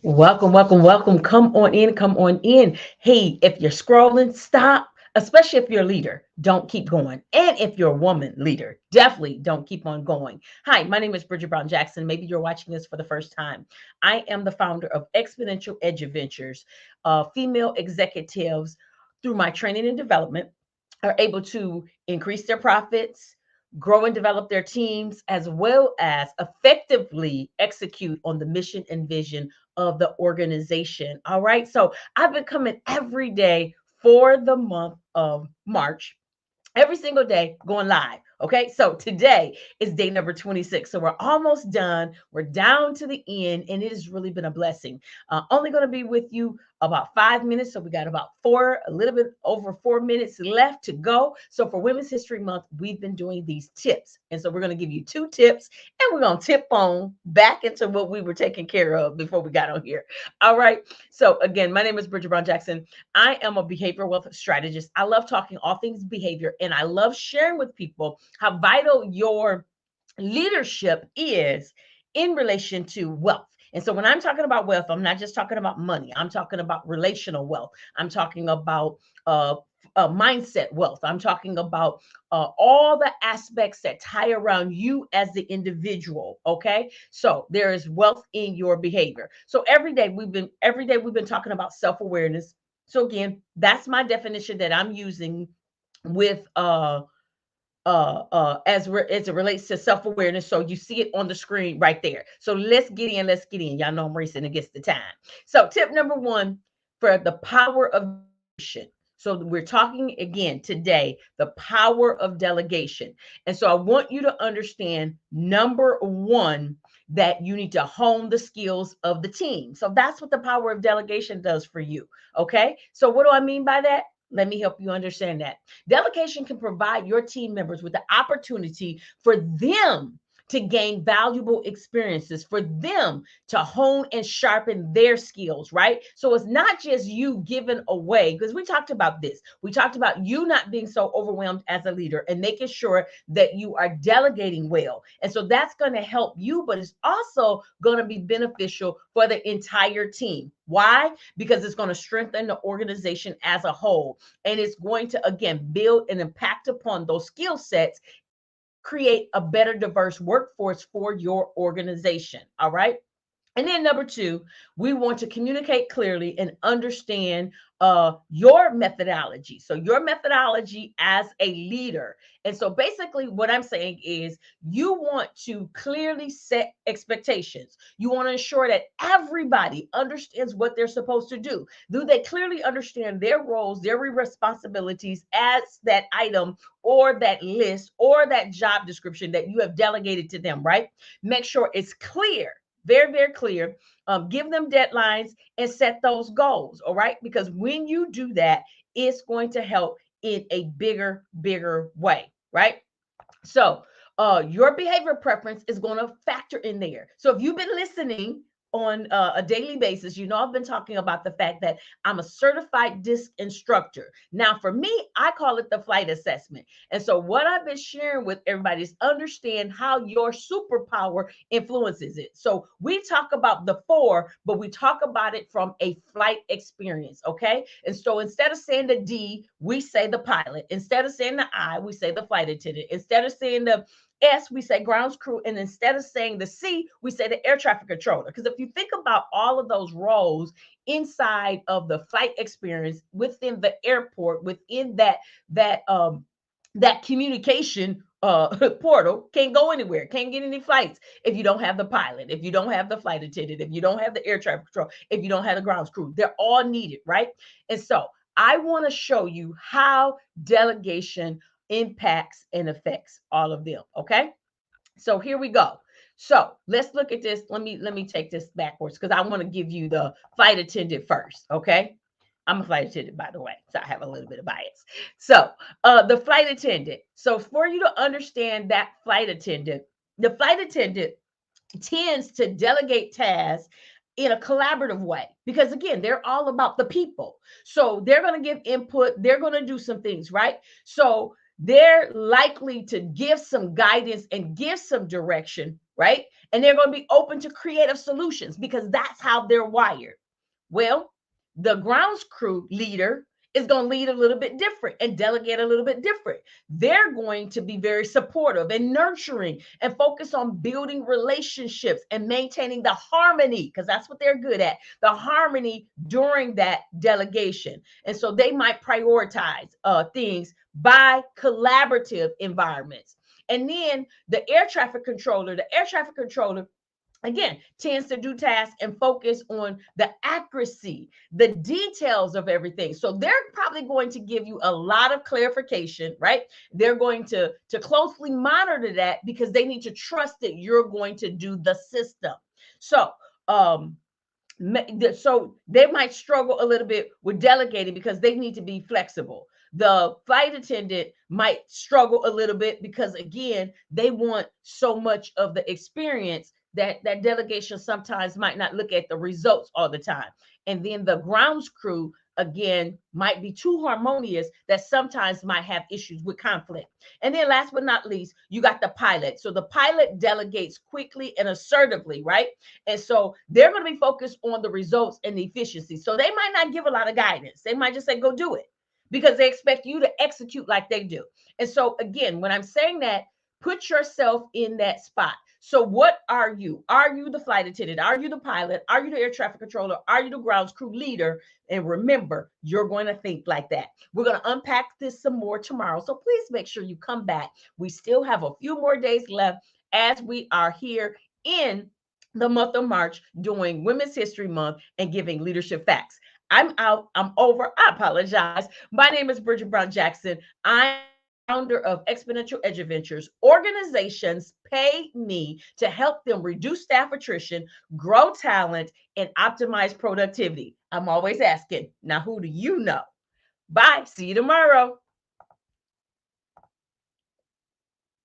Welcome, welcome, welcome. Come on in, come on in. Hey, if you're scrolling, stop. Especially if you're a leader, don't keep going. And if you're a woman leader, definitely don't keep on going. Hi, my name is Brigitte Brown Jackson. Maybe you're watching this for the first time. I am the founder of Exponential Edge Adventures. Female executives, through my training and development, are able to increase their profits, grow and develop their teams, as well as effectively execute on the mission and vision of the organization. All right. So I've been coming every day for the month of March, every single day going live. Okay, so today is day number 26. So we're almost done. We're down to the end, and it has really been a blessing. Only going to be with you about 5 minutes. So we got about a little bit over 4 minutes left to go. So for Women's History Month, we've been doing these tips. And so we're going to give you two tips, and we're going to tip on back into what we were taking care of before we got on here. All right. So again, my name is Brigitte Brown Jackson. I am a behavioral wealth strategist. I love talking all things behavior, and I love sharing with people how vital your leadership is in relation to wealth. And so when I'm talking about wealth, I'm not just talking about money. I'm talking about relational wealth. I'm talking about mindset wealth. I'm talking about all the aspects that tie around you as the individual. Okay, so there is wealth in your behavior. So every day we've been talking about self awareness. So again, that's my definition that I'm using with as it relates to self-awareness. So you see it on the screen right there. So let's get in. Y'all know I'm racing against the time. So tip number one for the power of delegation. So we're talking again today, the power of delegation. And so I want you to understand, number one, that you need to hone the skills of the team. So that's what the power of delegation does for you. Okay, so what do I mean by that? Let me help you understand that. Delegation can provide your team members with the opportunity for them to gain valuable experiences, for them to hone and sharpen their skills, right? So it's not just you giving away, because we talked about this. We talked about you not being so overwhelmed as a leader and making sure that you are delegating well. And so that's going to help you, but it's also going to be beneficial for the entire team. Why? Because it's going to strengthen the organization as a whole. And it's going to, again, build an impact upon those skill sets, create a better diverse workforce for your organization. All right. And then number two, we want to communicate clearly and understand your methodology. So your methodology as a leader. And so basically what I'm saying is you want to clearly set expectations. You want to ensure that everybody understands what they're supposed to do. Do they clearly understand their roles, their responsibilities as that item or that list or that job description that you have delegated to them, right? Make sure it's clear, very, very clear. Give them deadlines and set those goals. All right. Because when you do that, it's going to help in a bigger way. Right. So your behavior preference is going to factor in there. So if you've been listening on a daily basis, you know I've been talking about the fact that I'm a certified disc instructor. Now, for me, I call it the flight assessment. And so what I've been sharing with everybody is understand how your superpower influences it. So we talk about the four, but we talk about it from a flight experience. Okay. And so instead of saying the D, we say the pilot. Instead of saying the I, we say the flight attendant. Instead of saying the S, we say grounds crew. And instead of saying the C, we say the air traffic controller. Because if you think about all of those roles inside of the flight experience within the airport, within that communication portal, can't go anywhere, can't get any flights if you don't have the pilot, if you don't have the flight attendant, if you don't have the air traffic control, if you don't have the grounds crew. They're all needed, right? And so I want to show you how delegation impacts and affects all of them. Okay. So here we go. So let's look at this. Let me take this backwards because I want to give you the flight attendant first. Okay. I'm a flight attendant, by the way, so I have a little bit of bias. So the flight attendant. So for you to understand that flight attendant, the flight attendant tends to delegate tasks in a collaborative way because again they're all about the people, so they're going to give input, they're going to do some things, right? So they're likely to give some guidance and give some direction, right? And they're going to be open to creative solutions because that's how they're wired. Well, the grounds crew leader is going to lead a little bit different and delegate a little bit different. They're going to be very supportive and nurturing and focus on building relationships and maintaining the harmony, because that's what they're good at, the harmony during that delegation. And so they might prioritize things by collaborative environments. And then the air traffic controller, again, tends to do tasks and focus on the accuracy, the details of everything. So they're probably going to give you a lot of clarification, right? They're going to closely monitor that because they need to trust that you're going to do the system. So they might struggle a little bit with delegating because they need to be flexible. The flight attendant might struggle a little bit because, again, they want so much of the experience that delegation sometimes might not look at the results all the time. And then the grounds crew, again, might be too harmonious that sometimes might have issues with conflict. And then last but not least, you got the pilot. So the pilot delegates quickly and assertively, right? And so they're going to be focused on the results and the efficiency. So they might not give a lot of guidance. They might just say, go do it, because they expect you to execute like they do. And so again, when I'm saying that, put yourself in that spot. So what are you? Are you the flight attendant? Are you the pilot? Are you the air traffic controller? Are you the grounds crew leader? And remember, you're going to think like that. We're going to unpack this some more tomorrow. So please make sure you come back. We still have a few more days left as we are here in the month of March doing Women's History Month and giving leadership facts. I'm out. I'm over. I apologize. My name is Brigitte Brown Jackson. I'm founder of Exponential Edge Adventures. Organizations pay me to help them reduce staff attrition, grow talent, and optimize productivity. I'm always asking, now who do you know? Bye. See you tomorrow.